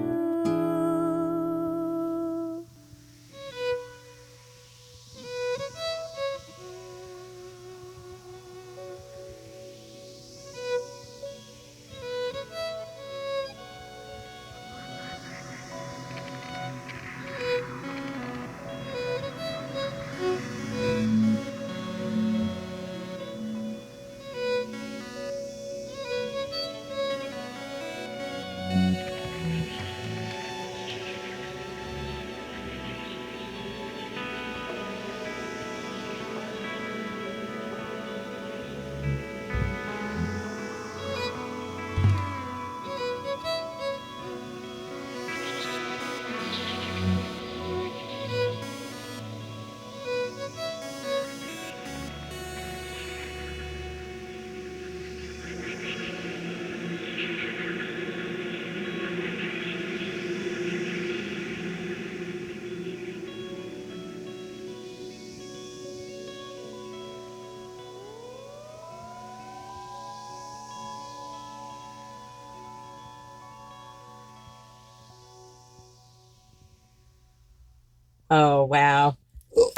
D: Oh, wow.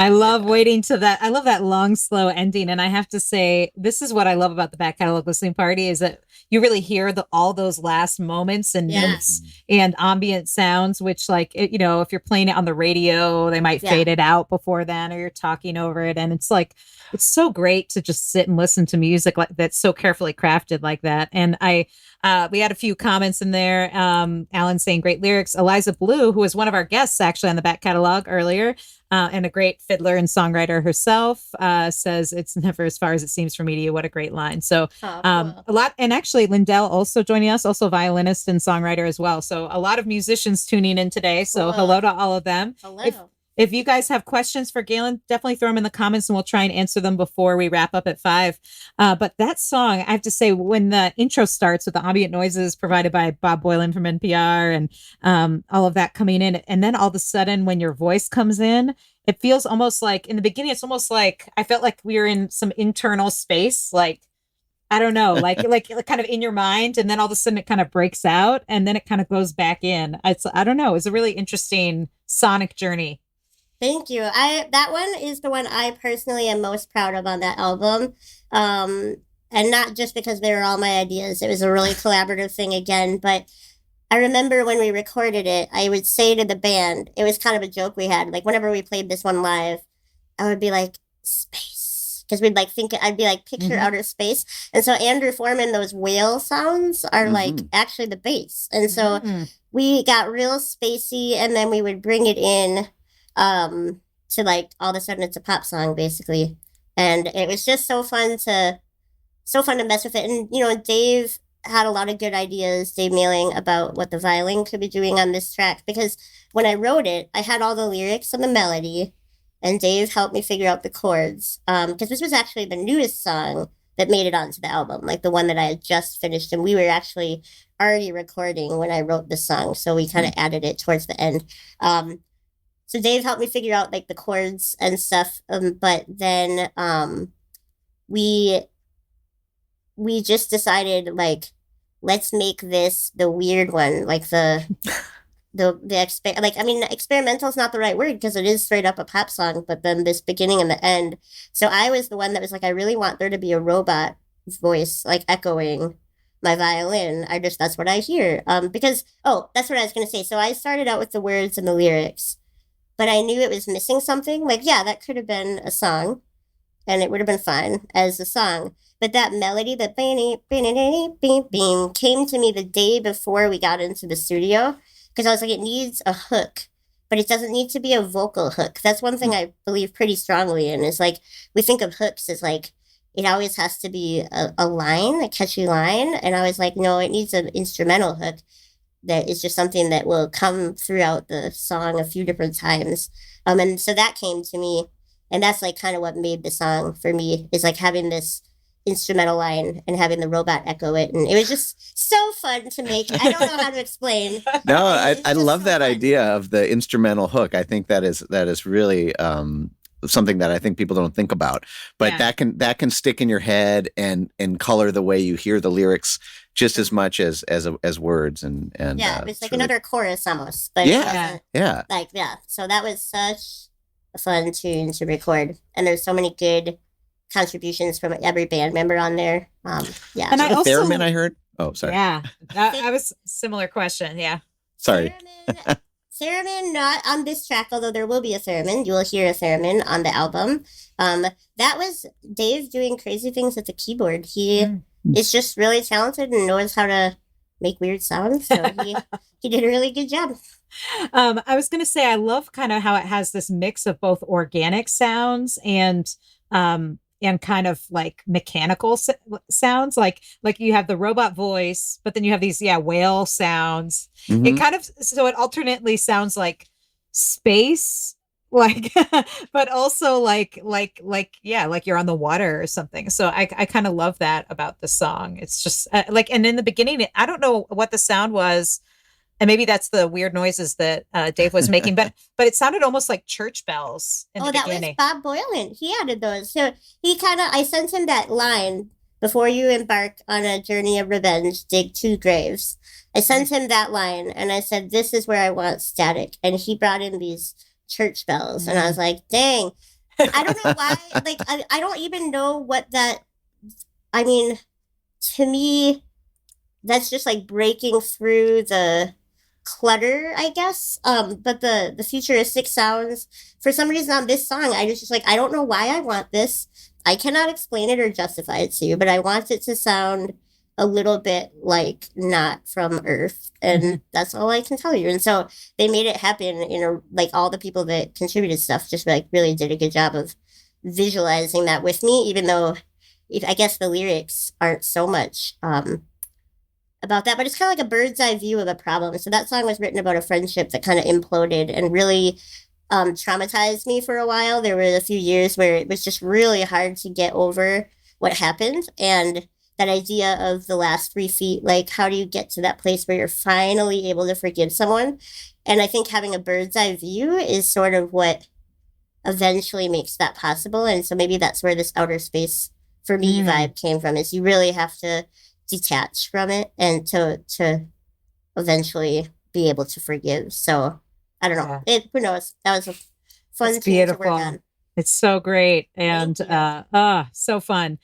C: I love waiting to that. I love that long, slow ending. And I have to say, this is what I love about the back catalog listening party is that you really hear all those last moments and notes and ambient sounds, which like, if you're playing it on the radio, they might fade it out before then, or you're talking over it. And it's like, it's so great to just sit and listen to music like that's so carefully crafted like that. And we had a few comments in there. Alan saying great lyrics. Eliza Blue, who was one of our guests actually on the back catalog earlier, and a great fiddler and songwriter herself, says it's never as far as it seems for me to you. What a great line. So cool. A lot. And actually Lindell also joining us, also violinist and songwriter as well. So a lot of musicians tuning in today. So hello to all of them.
A: Hello.
C: If you guys have questions for Gaelynn, definitely throw them in the comments and we'll try and answer them before we wrap up at 5. But that song, I have to say, when the intro starts with the ambient noises provided by Bob Boylan from NPR and all of that coming in, and then all of a sudden when your voice comes in, it feels almost like, in the beginning, it's almost like I felt like we were in some internal space, like, I don't know, like kind of in your mind, and then all of a sudden it kind of breaks out and then it kind of goes back in. I don't know. It's a really interesting sonic journey.
A: Thank you. That one is the one I personally am most proud of on that album. And not just because they were all my ideas. It was a really collaborative thing again. But I remember when we recorded it, I would say to the band, it was kind of a joke we had. Like whenever we played this one live, I would be like, space. Because we'd like think, I'd be like, picture outer space. And so Andrew Foreman, those whale sounds are like actually the bass. And so we got real spacey and then we would bring it in to like all of a sudden it's a pop song basically, and it was just so fun to mess with it. And Dave had a lot of good ideas, Dave Mailing, about what the violin could be doing on this track, because when I wrote it I had all the lyrics and the melody and Dave helped me figure out the chords, because this was actually the newest song that made it onto the album, like the one that I had just finished, and we were actually already recording when I wrote the song, so we kind of added it towards the end. So Dave helped me figure out like the chords and stuff. But then we just decided like, let's make this the weird one, like experimental is not the right word because it is straight up a pop song, but then this beginning and the end. So I was the one that was like, I really want there to be a robot voice like echoing my violin. That's what I hear. Because that's what I was gonna say. So I started out with the words and the lyrics, but I knew it was missing something. Like, yeah, that could have been a song, and it would have been fine as a song. But that melody, the came to me the day before we got into the studio, because I was like, it needs a hook, but it doesn't need to be a vocal hook. That's one thing I believe pretty strongly in, is like, we think of hooks as like, it always has to be a line, a catchy line. And I was like, no, it needs an instrumental hook that is just something that will come throughout the song a few different times. And so that came to me, and that's like kind of what made the song for me, is like having this instrumental line and having the robot echo it. And it was just so fun to make. I don't know how to explain.
B: No, I love that idea of the instrumental hook. I think that is really something that I think people don't think about, but that can stick in your head and color the way you hear the lyrics just as much as words and
A: it's like another chorus almost, but so that was such a fun tune to record, and there's so many good contributions from every band member on there.
C: And I also
B: theremin, I heard. Oh, sorry.
C: I was similar question.
B: Sorry.
A: Theremin not on this track, although there will be a theremin. You will hear a theremin on the album. That was Dave doing crazy things at the keyboard. He is just really talented and knows how to make weird sounds. So he did a really good job.
C: I was going to say, I love kind of how it has this mix of both organic sounds and kind of like mechanical sounds, like you have the robot voice, but then you have these whale sounds. It kind of, so it alternately sounds like space, like but also like you're on the water or something. So I kind of love that about the song. It's just and in the beginning, I don't know what the sound was, and maybe that's the weird noises that Dave was making, but it sounded almost like church bells in the beginning.
A: That was Bob Boylan. He added those. So I sent him that line, before you embark on a journey of revenge, dig 2 graves. I sent him that line, and I said, this is where I want static. And he brought in these church bells, and I was like, dang, I don't know why. Like, I don't even know what that. I mean, to me, that's just like breaking through the clutter, I guess. But the futuristic sounds, for some reason on this song, I just like, I don't know why I want this. I cannot explain it or justify it to you, but I want it to sound a little bit like not from Earth, and that's all I can tell you. And so they made it happen. Like all the people that contributed stuff just like really did a good job of visualizing that with me, even though I guess the lyrics aren't so much about that, but it's kind of like a bird's eye view of a problem. So that song was written about a friendship that kind of imploded and really traumatized me for a while. There were a few years where it was just really hard to get over what happened. And that idea of the last 3 feet, like how do you get to that place where you're finally able to forgive someone? And I think having a bird's eye view is sort of what eventually makes that possible. And so maybe that's where this outer space for me vibe came from, is you really have to detach from it and to eventually be able to forgive. So I don't know. Who knows? That was a fun thing
C: beautiful.
A: to work on.
C: It's so great. And so fun.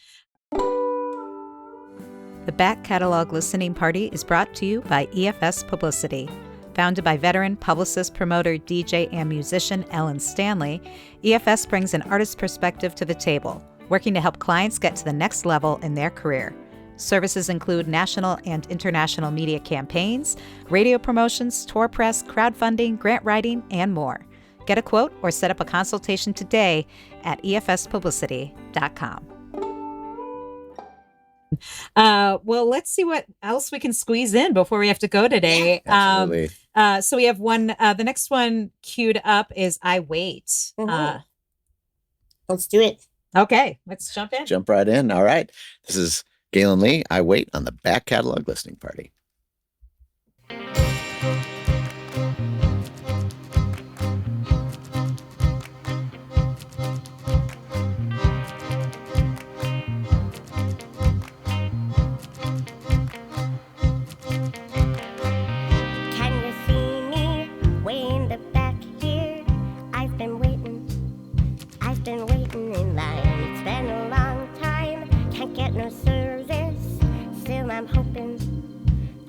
C: The Back Catalog Listening Party is brought to you by EFS Publicity. Founded by veteran publicist, promoter, DJ, and musician Ellen Stanley, EFS brings an artist's perspective to the table, working to help clients get to the next level in their career. Services include national and international media campaigns, radio promotions, tour press, crowdfunding, grant writing, and more. Get a quote or set up a consultation today at efspublicity.com. Well, let's see what else we can squeeze in before we have to go today.
B: Absolutely.
C: So we have one, the next one queued up is I Wait.
A: Let's do it.
C: Okay, let's jump in.
B: Jump right in. All right. This is Gaelynn Lea, I Wait, on the Back Catalog Listening Party.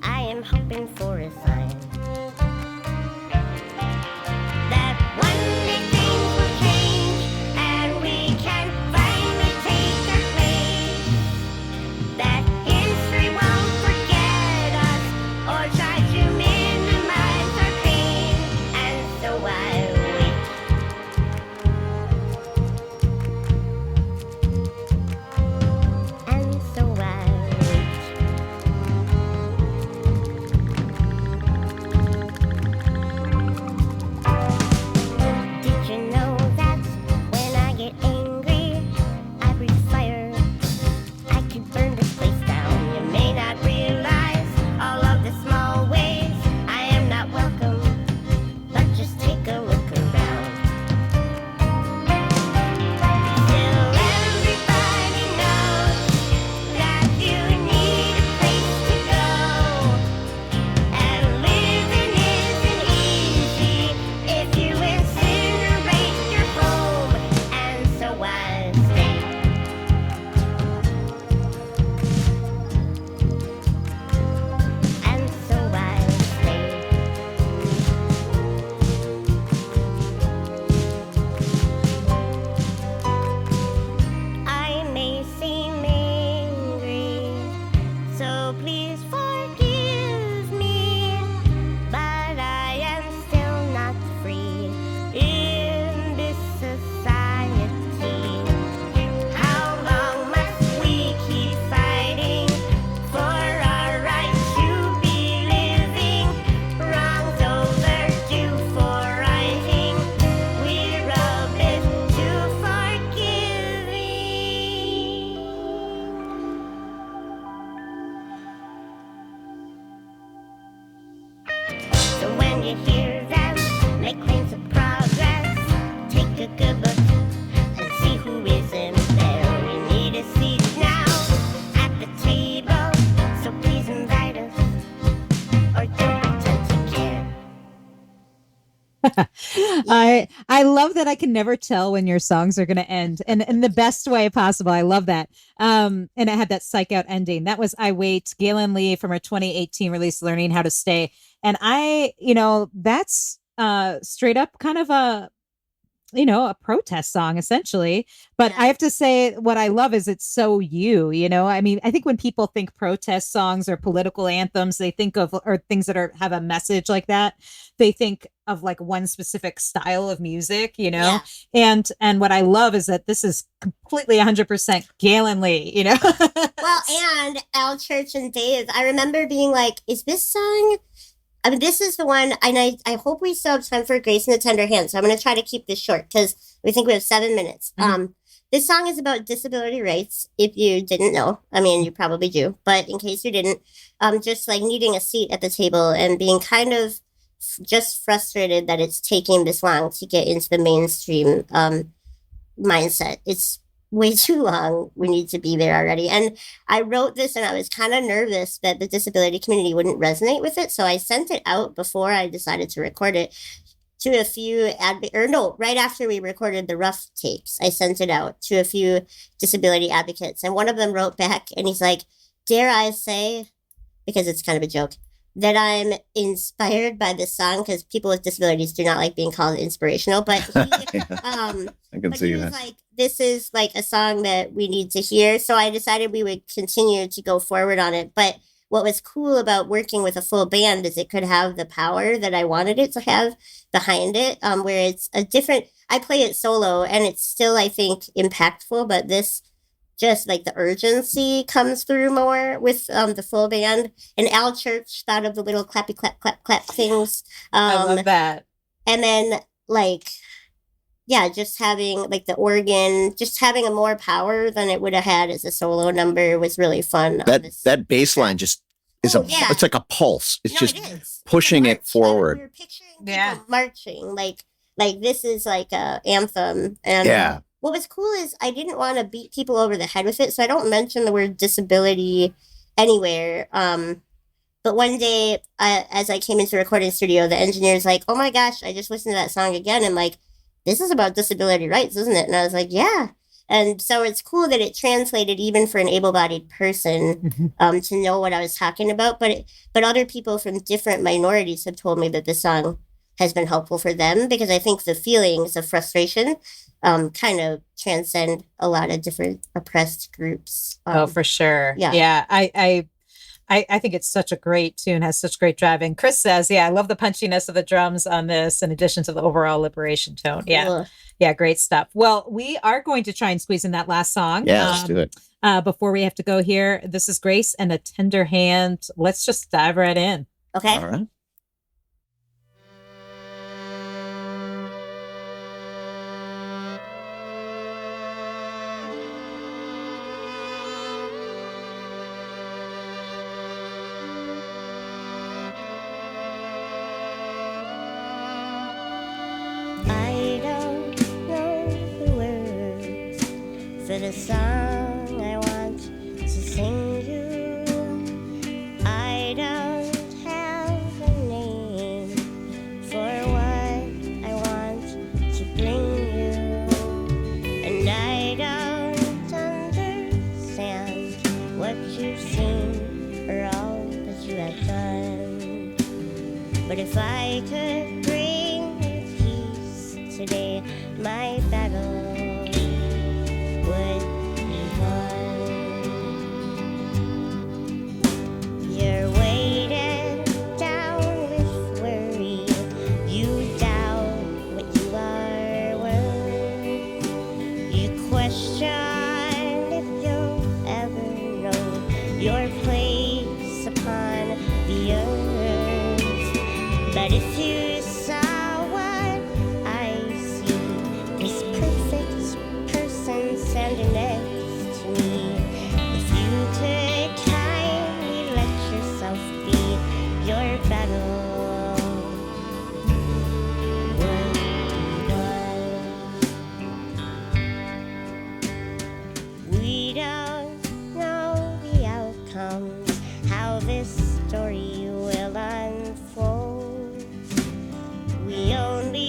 A: I am hoping for a sign.
C: I love that I can never tell when your songs are going to end, and in the best way possible. I love that. And it had that psych out ending. That was I Wait, Gaelynn Lea from her 2018 release Learning How to Stay. And that's straight up kind of a protest song essentially. But I have to say what I love is it's so I mean, I think when people think protest songs or political anthems, they think of or things that have a message like that. They think of like one specific style of music,
A: Yeah.
C: and what I love is that this is completely 100% Gaelynn Lea,
A: Well, and Al Church and Dave, I remember being like, is this song? I mean, this is the one, and I hope we still have time for Grace and the Tender Hand. So I'm going to try to keep this short because we think we have 7 minutes. This song is about disability rights. If you didn't know, I mean, you probably do, but in case you didn't, just like needing a seat at the table and being kind of just frustrated that it's taking this long to get into the mainstream mindset. It's way too long. We need to be there already. And I wrote this and I was kind of nervous that the disability community wouldn't resonate with it. So I sent it out before I decided to record it to a few right after we recorded the rough takes. I sent it out to a few disability advocates. And one of them wrote back and he's like, dare I say, because it's kind of a joke, that I'm inspired by this song because people with disabilities do not like being called inspirational. But he,
B: I can see that.
A: Like, this is like a song that we need to hear. So I decided we would continue to go forward on it. But what was cool about working with a full band is it could have the power that I wanted it to have behind it, where it's I play it solo and it's still, I think, impactful, but this just like the urgency comes through more with the full band. And Al Church thought of the little clappy clap clap clap things.
C: I love that.
A: And then just having like the organ, just having a more power than it would have had as a solo number was really fun.
B: That bass line just is it's like a pulse. It's just pushing it forward.
A: We're picturing people marching like this is like a anthem. And what was cool is I didn't want to beat people over the head with it, so I don't mention the word disability anywhere. But one day, as I came into the recording studio, the engineer's like, "Oh my gosh, I just listened to that song again." And like, this is about disability rights, isn't it? And I was like, yeah. And so it's cool that it translated even for an able-bodied person to know what I was talking about. But other people from different minorities have told me that this song has been helpful for them because I think the feelings of frustration kind of transcend a lot of different oppressed groups.
C: For sure. Yeah. I think it's such a great tune, has such great driving. Chris says, I love the punchiness of the drums on this in addition to the overall liberation tone. Cool. Yeah, great stuff. Well, we are going to try and squeeze in that last song.
B: Yeah, let's do it.
C: Before we have to go here, this is Grace and the Tender Hand. Let's just dive right in.
A: Okay.
B: All right.
A: For the song I want to sing you, I don't have a name for what I want to bring you, and I don't understand what you've seen or all that you have done. But if I could bring you peace today, my battle would be won. You're weighted down with worry. You doubt what you are worth. You question if you'll ever know your place upon the earth. But if you saw what I see, this perfect person standing next to me, if you could kindly let yourself be, your battle would be won. We don't know the outcomes, how this story will unfold. We only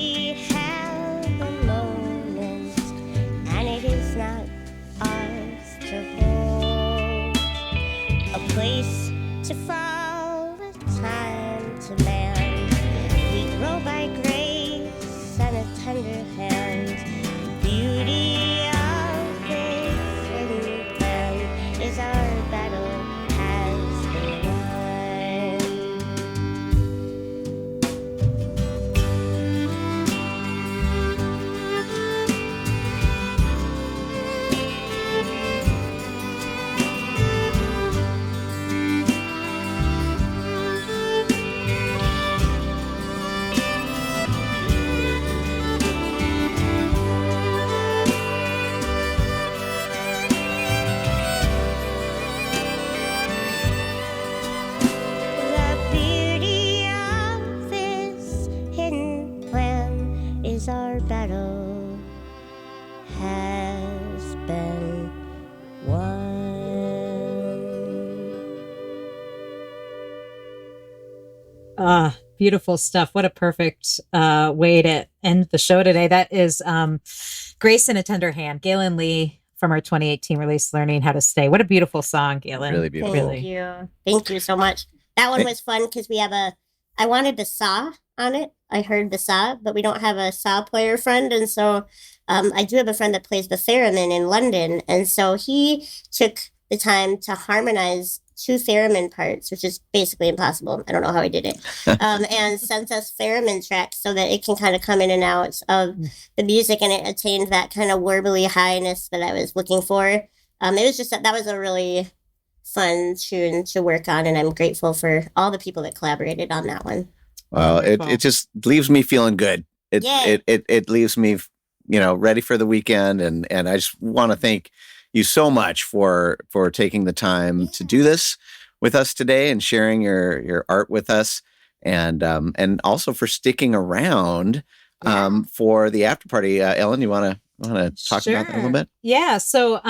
A: place to fall, a time to land. We grow by grace and a tender hand. Beauty of this hidden plan is our battle has been won. The beauty of this hidden plan is our battle has been won.
C: Beautiful stuff. What a perfect way to end the show today. That is Grace in a Tender Hand, Gaelynn Lea from our 2018 release, Learning How to Stay. What a beautiful song, Gaelynn.
B: Really beautiful.
A: Thank you. Thank you so much. That one was fun because we have I wanted the saw on it. I heard the saw, but we don't have a saw player friend. And so I do have a friend that plays the theremin in London. And so he took the time to harmonize 2 theremin parts, which is basically impossible. I don't know how he did it. And sent us theremin tracks so that it can kind of come in and out of the music, and it attained that kind of warbly highness that I was looking for. It was just that was a really fun tune to work on, and I'm grateful for all the people that collaborated on that one.
B: Well, it just leaves me feeling good. It leaves me, ready for the weekend, and I just want to thank you so much for taking the time to do this with us today and sharing your art with us, and also for sticking around for the after party. Ellen, you want to talk about that a little bit?
C: Yeah. So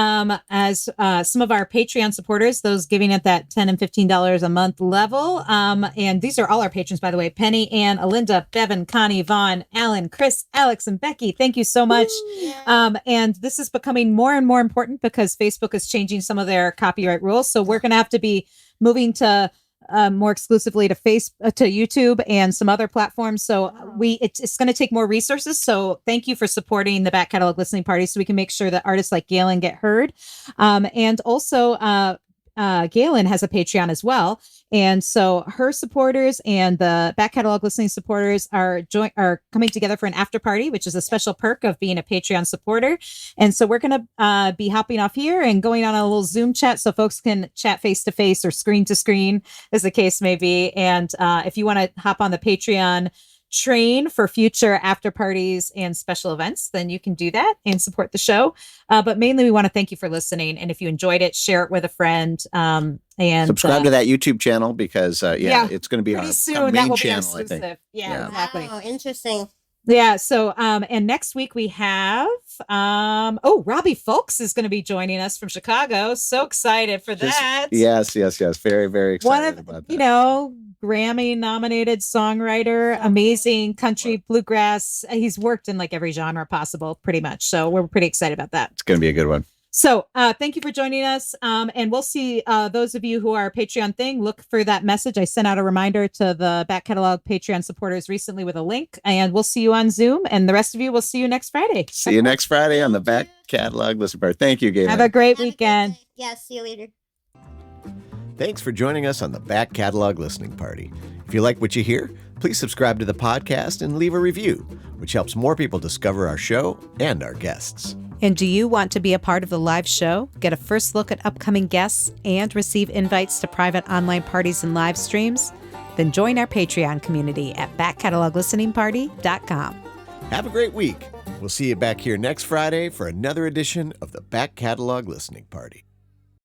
C: as some of our Patreon supporters, those giving at that $10 and $15 a month level, and these are all our patrons, by the way: Penny, Ann, Alinda, Bevan, Connie, Vaughn, Alan, Chris, Alex, and Becky. Thank you so much. And this is becoming more and more important because Facebook is changing some of their copyright rules. So we're going to have to be moving to more exclusively to YouTube and some other platforms. So it's going to take more resources. So thank you for supporting the back catalog listening party, so we can make sure that artists like Gaelynn get heard. And also Gaelynn has a Patreon as well. And so her supporters and the back catalog listening supporters are coming together for an after party, which is a special perk of being a Patreon supporter. And so we're going to be hopping off here and going on a little Zoom chat so folks can chat face to face or screen to screen, as the case may be. And if you want to hop on the Patreon train for future after parties and special events, then you can do that and support the show. But mainly we want to thank you for listening. And if you enjoyed it, share it with a friend. And
B: subscribe to that YouTube channel because it's going to be
C: pretty
B: our
C: soon.
B: main
C: That will
B: channel,
C: be exclusive.
B: I think.
C: Yeah, exactly.
A: Oh, interesting.
C: Yeah. So, and next week we have, Robbie Folks is going to be joining us from Chicago. So excited for that.
B: Yes. Very, very excited about that.
C: Grammy nominated songwriter, amazing country, bluegrass. He's worked in like every genre possible pretty much. So we're pretty excited about that.
B: It's going to be a good one.
C: So thank you for joining us. And we'll see those of you who are Patreon thing, look for that message. I sent out a reminder to the back catalog Patreon supporters recently with a link, and we'll see you on Zoom. And the rest of you, we'll see you next Friday.
B: See you next Friday on the back catalog listen party. Thank you, Gaelynn.
C: Have a great weekend.
A: Yeah, see you later.
B: Thanks for joining us on the Back Catalog Listening Party. If you like what you hear, please subscribe to the podcast and leave a review, which helps more people discover our show and our guests.
C: And do you want to be a part of the live show, get a first look at upcoming guests, and receive invites to private online parties and live streams? Then join our Patreon community at backcataloglisteningparty.com.
B: Have a great week. We'll see you back here next Friday for another edition of the Back Catalog Listening Party.